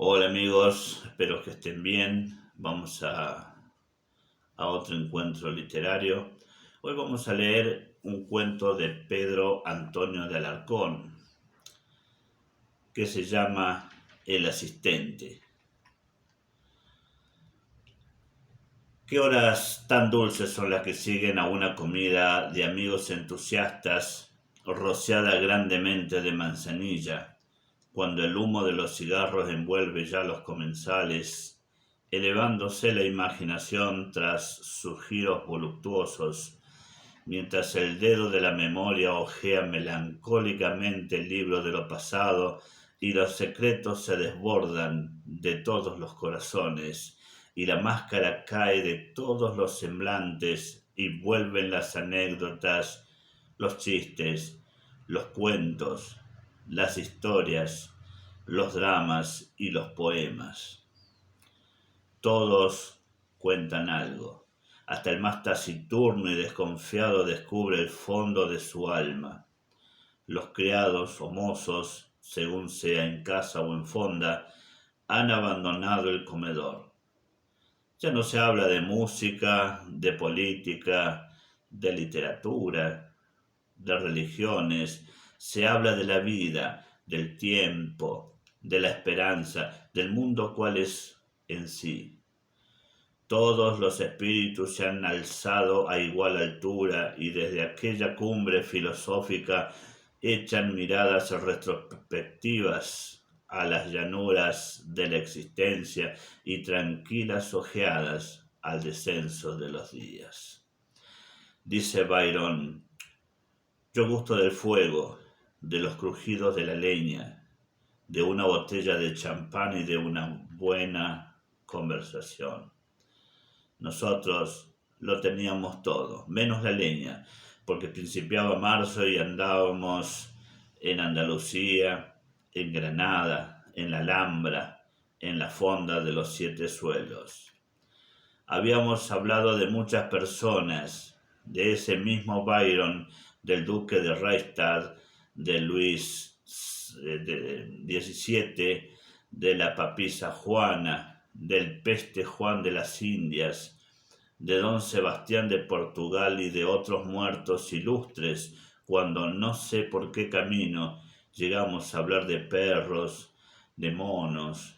Hola amigos, espero que estén bien. Vamos a otro encuentro literario. Hoy vamos a leer un cuento de Pedro Antonio de Alarcón que se llama El asistente. ¿Qué horas tan dulces son las que siguen a una comida de amigos entusiastas, rociada grandemente de manzanilla, cuando el humo de los cigarros envuelve ya los comensales, elevándose la imaginación tras sus giros voluptuosos, mientras el dedo de la memoria hojea melancólicamente el libro de lo pasado y los secretos se desbordan de todos los corazones y la máscara cae de todos los semblantes y vuelven las anécdotas, los chistes, los cuentos, las historias, los dramas y los poemas. Todos cuentan algo. Hasta el más taciturno y desconfiado descubre el fondo de su alma. Los criados o mozos, según sea en casa o en fonda, han abandonado el comedor. Ya no se habla de música, de política, de literatura, de religiones. Se habla de la vida, del tiempo, de la esperanza, del mundo cual es en sí. Todos los espíritus se han alzado a igual altura y desde aquella cumbre filosófica echan miradas retrospectivas a las llanuras de la existencia y tranquilas ojeadas al descenso de los días. Dice Byron: yo gusto del fuego, de los crujidos de la leña, de una botella de champán y de una buena conversación. Nosotros lo teníamos todo, menos la leña, porque principiaba marzo y andábamos en Andalucía, en Granada, en la Alhambra, en la fonda de los 7 suelos. Habíamos hablado de muchas personas, de ese mismo Byron, del duque de Reichstadt, de Luis XVII, de la papisa Juana, del peste Juan de las Indias, de don Sebastián de Portugal y de otros muertos ilustres, cuando no sé por qué camino llegamos a hablar de perros, de monos,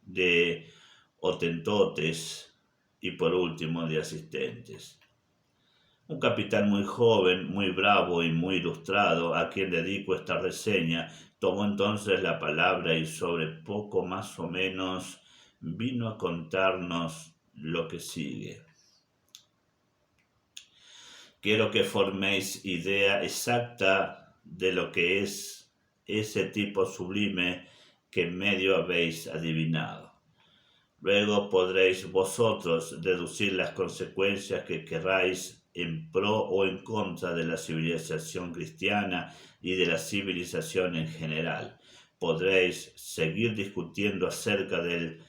de hotentotes y por último de asistentes. Un capitán muy joven, muy bravo y muy ilustrado, a quien dedico esta reseña, tomó entonces la palabra y sobre poco más o menos vino a contarnos lo que sigue. Quiero que forméis idea exacta de lo que es ese tipo sublime que medio habéis adivinado. Luego podréis vosotros deducir las consecuencias que queráis en pro o en contra de la civilización cristiana y de la civilización en general. Podréis seguir discutiendo acerca del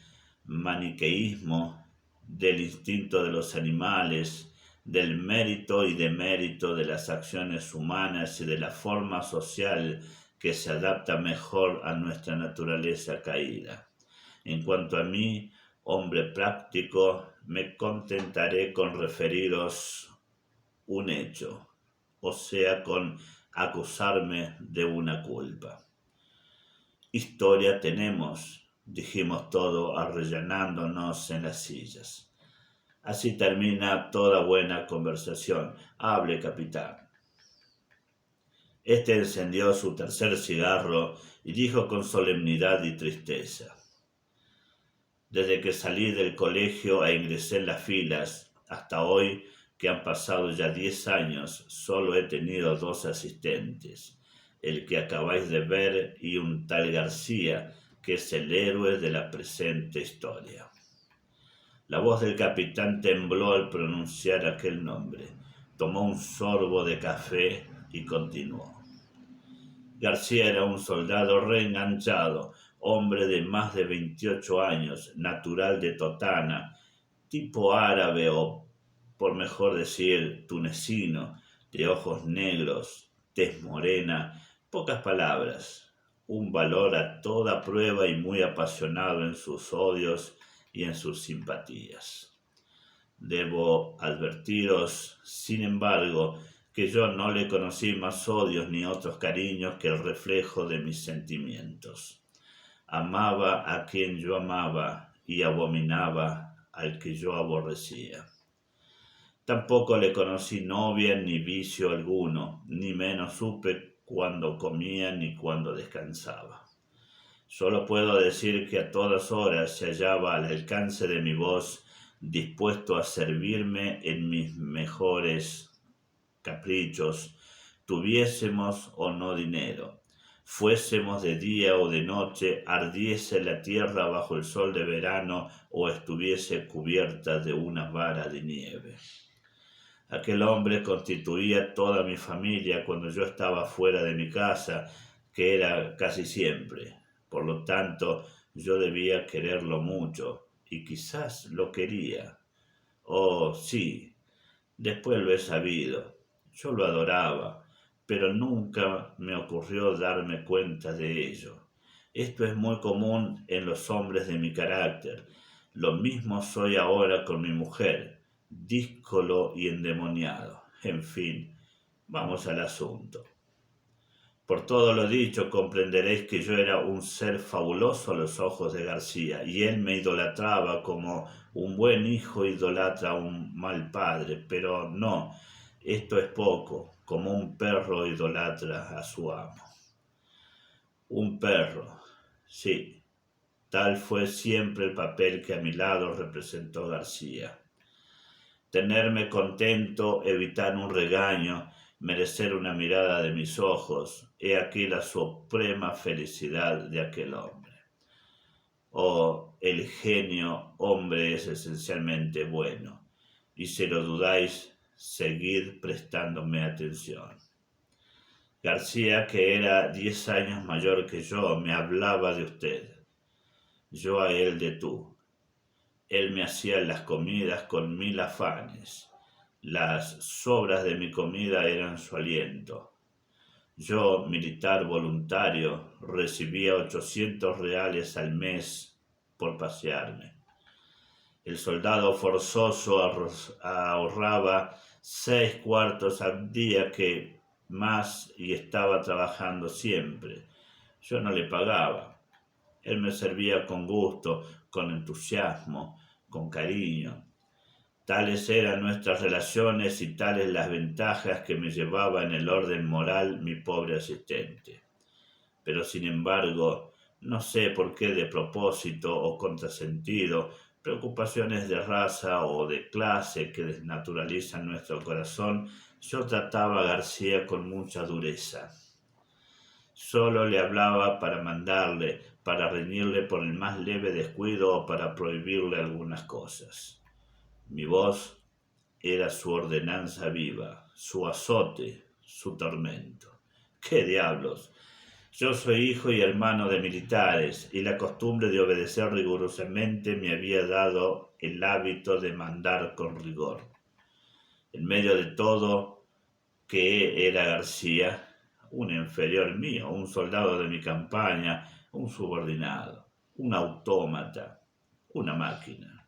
maniqueísmo, del instinto de los animales, del mérito y demérito de las acciones humanas y de la forma social que se adapta mejor a nuestra naturaleza caída. En cuanto a mí, hombre práctico, me contentaré con referiros un hecho, o sea, con acusarme de una culpa. Historia tenemos, dijimos todo arrellanándonos en las sillas. Así termina toda buena conversación. Hable, capitán. Este encendió su tercer cigarro y dijo con solemnidad y tristeza: desde que salí del colegio e ingresé en las filas, hasta hoy, que han pasado ya 10 años, solo he tenido 2 asistentes, el que acabáis de ver y un tal García, que es el héroe de la presente historia. La voz del capitán tembló al pronunciar aquel nombre. Tomó un sorbo de café y continuó. García era un soldado reenganchado, hombre de más de 28 años, natural de Totana, tipo árabe o, por mejor decir, tunecino, de ojos negros, tez morena, pocas palabras, un valor a toda prueba y muy apasionado en sus odios y en sus simpatías. Debo advertiros, sin embargo, que yo no le conocí más odios ni otros cariños que el reflejo de mis sentimientos. Amaba a quien yo amaba y abominaba al que yo aborrecía. Tampoco le conocí novia ni vicio alguno, ni menos supe cuándo comía ni cuándo descansaba. Solo puedo decir que a todas horas se hallaba al alcance de mi voz, dispuesto a servirme en mis mejores caprichos, tuviésemos o no dinero, fuésemos de día o de noche, ardiese la tierra bajo el sol de verano o estuviese cubierta de una vara de nieve. Aquel hombre constituía toda mi familia cuando yo estaba fuera de mi casa, que era casi siempre. Por lo tanto, yo debía quererlo mucho, y quizás lo quería. Oh, sí, después lo he sabido. Yo lo adoraba, pero nunca me ocurrió darme cuenta de ello. Esto es muy común en los hombres de mi carácter. Lo mismo soy ahora con mi mujer, díscolo y endemoniado. En fin, vamos al asunto. Por todo lo dicho, comprenderéis que yo era un ser fabuloso a los ojos de García, y él me idolatraba como un buen hijo idolatra a un mal padre, pero no, esto es poco, como un perro idolatra a su amo. Un perro, sí, tal fue siempre el papel que a mi lado representó García. Tenerme contento, evitar un regaño, merecer una mirada de mis ojos, he aquí la suprema felicidad de aquel hombre. Oh, el genio hombre es esencialmente bueno, y si lo dudáis, seguid prestándome atención. García, que era 10 años mayor que yo, me hablaba de usted, yo a él de tú. Él me hacía las comidas con 1000 afanes. Las sobras de mi comida eran su aliento. Yo, militar voluntario, recibía 800 reales al mes por pasearme. El soldado forzoso ahorraba 6 cuartos al día que más y estaba trabajando siempre. Yo no le pagaba. Él me servía con gusto, con entusiasmo, con cariño. Tales eran nuestras relaciones y tales las ventajas que me llevaba en el orden moral mi pobre asistente. Pero sin embargo, no sé por qué de propósito o contrasentido, preocupaciones de raza o de clase que desnaturalizan nuestro corazón, yo trataba a García con mucha dureza. Solo le hablaba para mandarle, para reñirle por el más leve descuido o para prohibirle algunas cosas. Mi voz era su ordenanza viva, su azote, su tormento. ¡Qué diablos! Yo soy hijo y hermano de militares, y la costumbre de obedecer rigurosamente me había dado el hábito de mandar con rigor. En medio de todo, ¿qué era García? Un inferior mío, un soldado de mi campaña, un subordinado, un autómata, una máquina.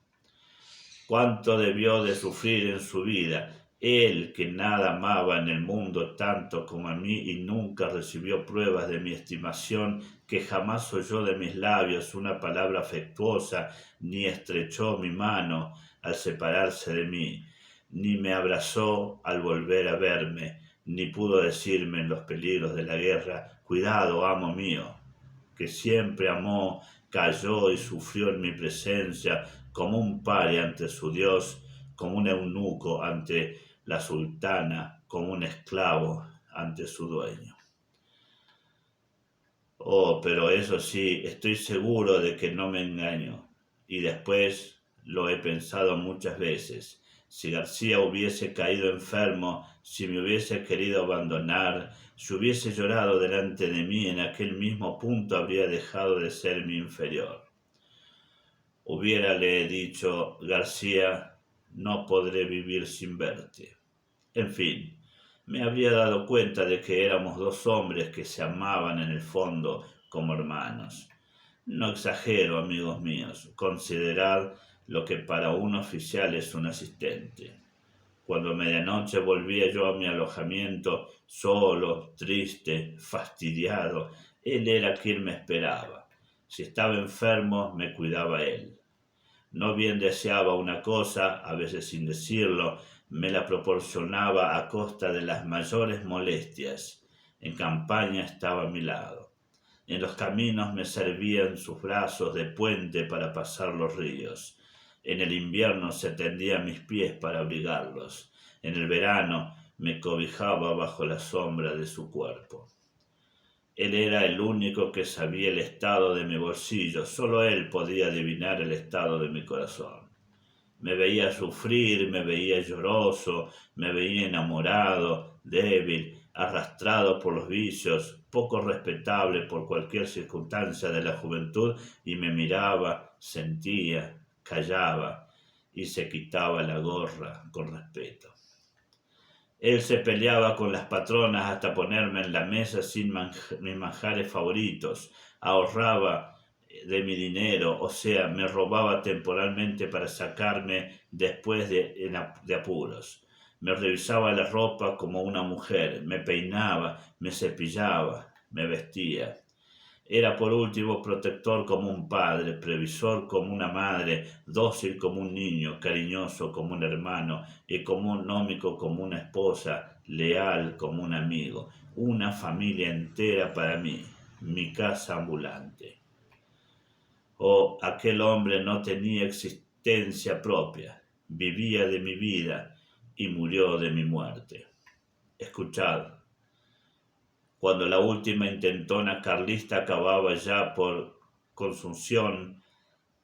Cuánto debió de sufrir en su vida, él que nada amaba en el mundo tanto como a mí y nunca recibió pruebas de mi estimación, que jamás oyó de mis labios una palabra afectuosa, ni estrechó mi mano al separarse de mí, ni me abrazó al volver a verme, ni pudo decirme en los peligros de la guerra, cuidado, amo mío, que siempre amó, cayó y sufrió en mi presencia, como un paria ante su Dios, como un eunuco ante la sultana, como un esclavo ante su dueño. Oh, pero eso sí, estoy seguro de que no me engaño, y después lo he pensado muchas veces. Si García hubiese caído enfermo, si me hubiese querido abandonar, si hubiese llorado delante de mí, en aquel mismo punto habría dejado de ser mi inferior. Hubiérale dicho, García, no podré vivir sin verte. En fin, me habría dado cuenta de que éramos dos hombres que se amaban en el fondo, como hermanos. No exagero, amigos míos, considerad lo que para un oficial es un asistente. Cuando a medianoche volvía yo a mi alojamiento, solo, triste, fastidiado, él era quien me esperaba. Si estaba enfermo, me cuidaba él. No bien deseaba una cosa, a veces sin decirlo, me la proporcionaba a costa de las mayores molestias. En campaña estaba a mi lado. En los caminos me servían sus brazos de puente para pasar los ríos. En el invierno se tendía a mis pies para abrigarlos. En el verano me cobijaba bajo la sombra de su cuerpo. Él era el único que sabía el estado de mi bolsillo, solo él podía adivinar el estado de mi corazón. Me veía sufrir, me veía lloroso, me veía enamorado, débil, arrastrado por los vicios, poco respetable por cualquier circunstancia de la juventud, y me miraba, sentía, callaba y se quitaba la gorra con respeto. Él se peleaba con las patronas hasta ponerme en la mesa sin mis manjares favoritos, ahorraba de mi dinero, o sea, me robaba temporalmente para sacarme después de apuros. Me revisaba la ropa como una mujer, me peinaba, me cepillaba, me vestía. Era por último protector como un padre, previsor como una madre, dócil como un niño, cariñoso como un hermano, económico como una esposa, leal como un amigo. Una familia entera para mí, mi casa ambulante. Oh, aquel hombre no tenía existencia propia, vivía de mi vida y murió de mi muerte. Escuchad. Cuando la última intentona carlista acababa ya por consunción,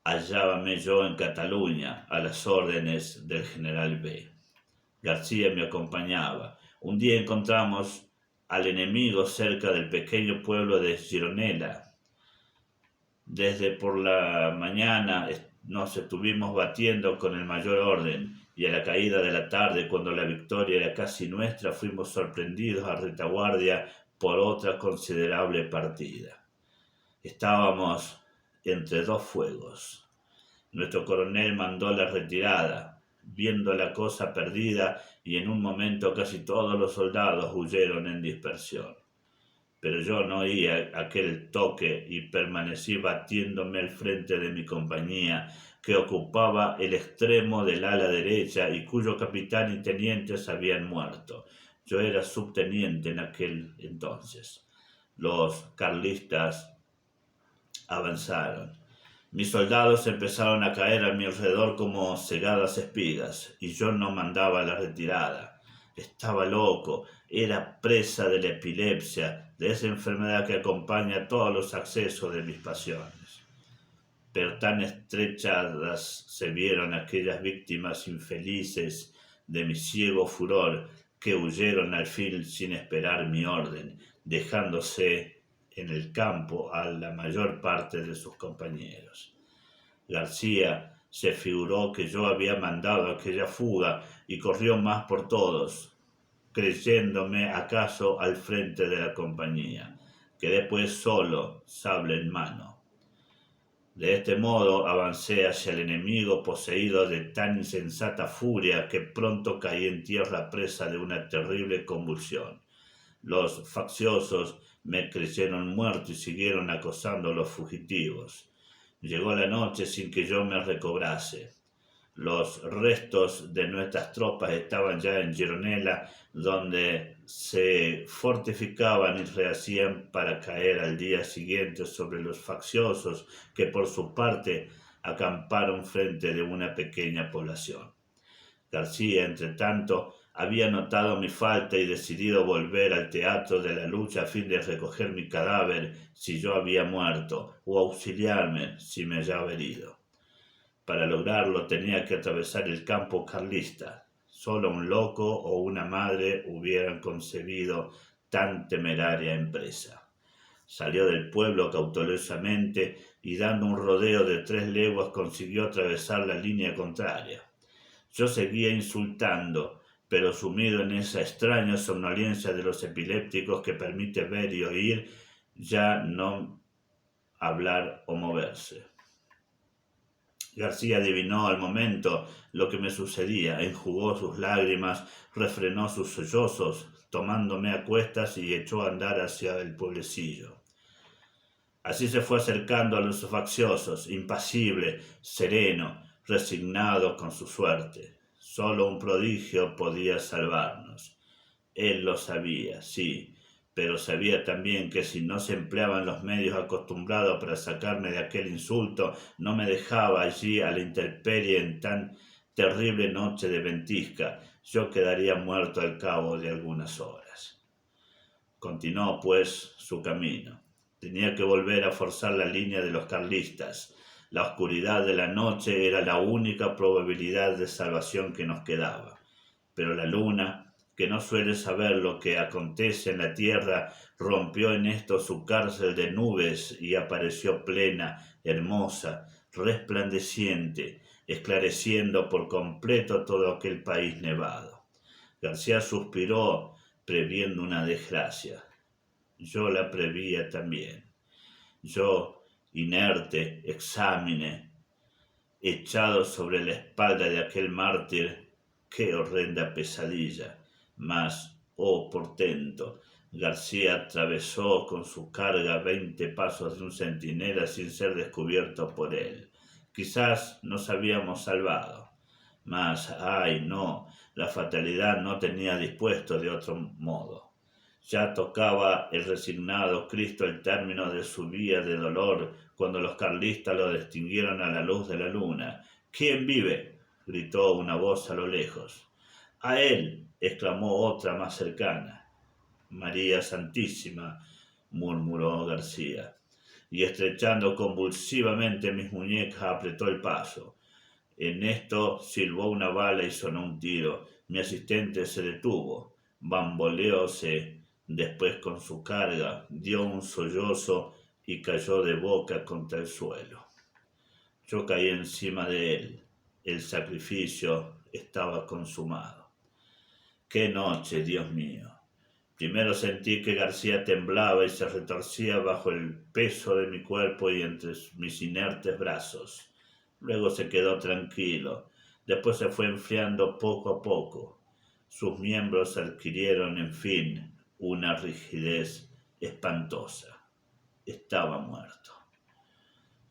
hallábame yo en Cataluña a las órdenes del general B. García me acompañaba. Un día encontramos al enemigo cerca del pequeño pueblo de Gironella. Desde por la mañana nos estuvimos batiendo con el mayor orden, y a la caída de la tarde, cuando la victoria era casi nuestra, fuimos sorprendidos a retaguardia por otra considerable partida. Estábamos entre dos fuegos. Nuestro coronel mandó la retirada, viendo la cosa perdida, y en un momento casi todos los soldados huyeron en dispersión. Pero yo no oí aquel toque y permanecí batiéndome al frente de mi compañía, que ocupaba el extremo del ala derecha y cuyo capitán y tenientes habían muerto. Yo era subteniente en aquel entonces. Los carlistas avanzaron. Mis soldados empezaron a caer a mi alrededor como cegadas espigas, y yo no mandaba la retirada. Estaba loco, era presa de la epilepsia, de esa enfermedad que acompaña todos los accesos de mis pasiones. Pero tan estrechadas se vieron aquellas víctimas infelices de mi ciego furor, que huyeron al fin sin esperar mi orden, dejándose en el campo a la mayor parte de sus compañeros. García se figuró que yo había mandado aquella fuga y corrió más por todos, creyéndome acaso al frente de la compañía. Quedé pues solo, sable en mano. De este modo avancé hacia el enemigo, poseído de tan insensata furia que pronto caí en tierra presa de una terrible convulsión. Los facciosos me creyeron muerto y siguieron acosando a los fugitivos. Llegó la noche sin que yo me recobrase. Los restos de nuestras tropas estaban ya en Gironella, donde se fortificaban y rehacían para caer al día siguiente sobre los facciosos, que por su parte acamparon frente de una pequeña población. García, entre tanto, había notado mi falta y decidido volver al teatro de la lucha a fin de recoger mi cadáver si yo había muerto, o auxiliarme si me hallaba herido. Para lograrlo tenía que atravesar el campo carlista. Solo un loco o una madre hubieran concebido tan temeraria empresa. Salió del pueblo cautelosamente y dando un rodeo de 3 leguas consiguió atravesar la línea contraria. Yo seguía insultando, pero sumido en esa extraña somnolencia de los epilépticos que permite ver y oír, ya no hablar o moverse. García adivinó al momento lo que me sucedía, enjugó sus lágrimas, refrenó sus sollozos, tomándome a cuestas y echó a andar hacia el pueblecillo. Así se fue acercando a los facciosos, impasible, sereno, resignado con su suerte. Solo un prodigio podía salvarnos. Él lo sabía, sí, pero sabía también que si no se empleaban los medios acostumbrados para sacarme de aquel insulto, no me dejaba allí a la intemperie en tan terrible noche de ventisca. Yo quedaría muerto al cabo de algunas horas. Continuó, pues, su camino. Tenía que volver a forzar la línea de los carlistas. La oscuridad de la noche era la única probabilidad de salvación que nos quedaba. Pero la luna, que no suele saber lo que acontece en la tierra, rompió en esto su cárcel de nubes y apareció plena, hermosa, resplandeciente, esclareciendo por completo todo aquel país nevado. García suspiró, previendo una desgracia. Yo la prevía también. Yo, inerte, exámine, echado sobre la espalda de aquel mártir, qué horrenda pesadilla. Mas, oh portento, García atravesó con su carga 20 pasos de un centinela sin ser descubierto por él. Quizás nos habíamos salvado. Mas, ay, no, la fatalidad no tenía dispuesto de otro modo. Ya tocaba el resignado Cristo el término de su vía de dolor cuando los carlistas lo distinguieron a la luz de la luna. ¿Quién vive?, gritó una voz a lo lejos. A él, exclamó otra más cercana. María Santísima, murmuró García, y estrechando convulsivamente mis muñecas apretó el paso. En esto silbó una bala y sonó un tiro. Mi asistente se detuvo, bamboleóse, después con su carga, dio un sollozo y cayó de boca contra el suelo. Yo caí encima de él. El sacrificio estaba consumado. ¡Qué noche, Dios mío! Primero sentí que García temblaba y se retorcía bajo el peso de mi cuerpo y entre mis inertes brazos. Luego se quedó tranquilo. Después se fue enfriando poco a poco. Sus miembros adquirieron, en fin, una rigidez espantosa. Estaba muerto.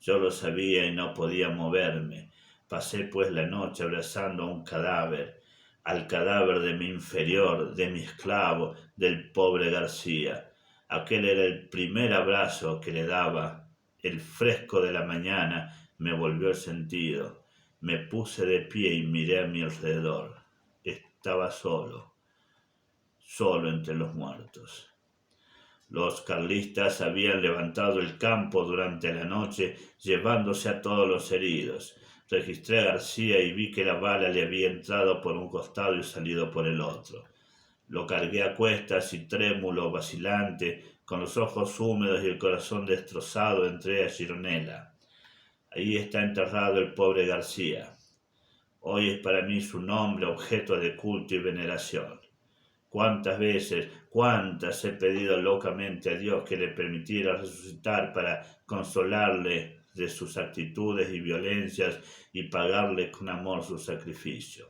Yo lo sabía y no podía moverme. Pasé pues la noche abrazando a un cadáver, al cadáver de mi inferior, de mi esclavo, del pobre García. Aquel era el primer abrazo que le daba. El fresco de la mañana me volvió el sentido. Me puse de pie y miré a mi alrededor. Estaba solo entre los muertos. Los carlistas habían levantado el campo durante la noche, llevándose a todos los heridos. Registré a García y vi que la bala le había entrado por un costado y salido por el otro. Lo cargué a cuestas y trémulo, vacilante, con los ojos húmedos y el corazón destrozado, entré a Gironella. Ahí está enterrado el pobre García. Hoy es para mí su nombre objeto de culto y veneración. Cuántas he pedido locamente a Dios que le permitiera resucitar para consolarle de sus actitudes y violencias y pagarle con amor su sacrificio.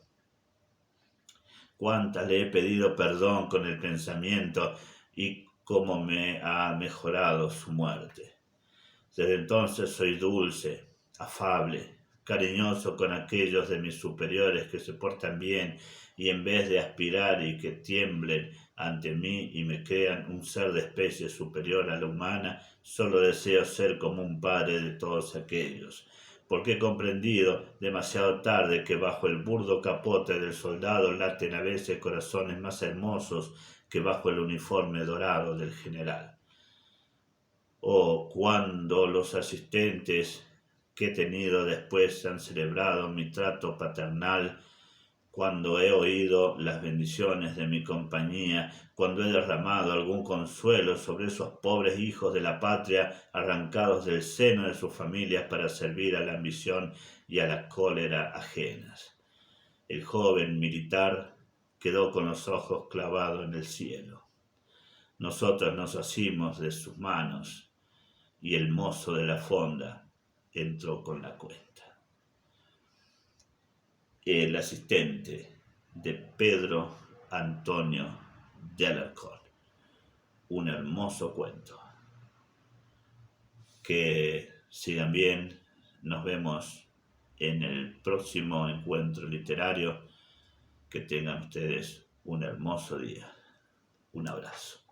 Cuántas le he pedido perdón con el pensamiento y cómo me ha mejorado su muerte. Desde entonces soy dulce, afable, cariñoso con aquellos de mis superiores que se portan bien y en vez de aspirar y que tiemblen ante mí y me crean un ser de especie superior a la humana, solo deseo ser como un padre de todos aquellos, porque he comprendido demasiado tarde que bajo el burdo capote del soldado laten a veces corazones más hermosos que bajo el uniforme dorado del general. Oh, cuando los asistentes que he tenido después han celebrado mi trato paternal, cuando he oído las bendiciones de mi compañía, cuando he derramado algún consuelo sobre esos pobres hijos de la patria arrancados del seno de sus familias para servir a la ambición y a la cólera ajenas. El joven militar quedó con los ojos clavados en el cielo. Nosotros nos asimos de sus manos y el mozo de la fonda entró con la cuenta. El asistente de Pedro Antonio de Alarcón. Un hermoso cuento. Que sigan bien. Nos vemos en el próximo encuentro literario. Que tengan ustedes un hermoso día. Un abrazo.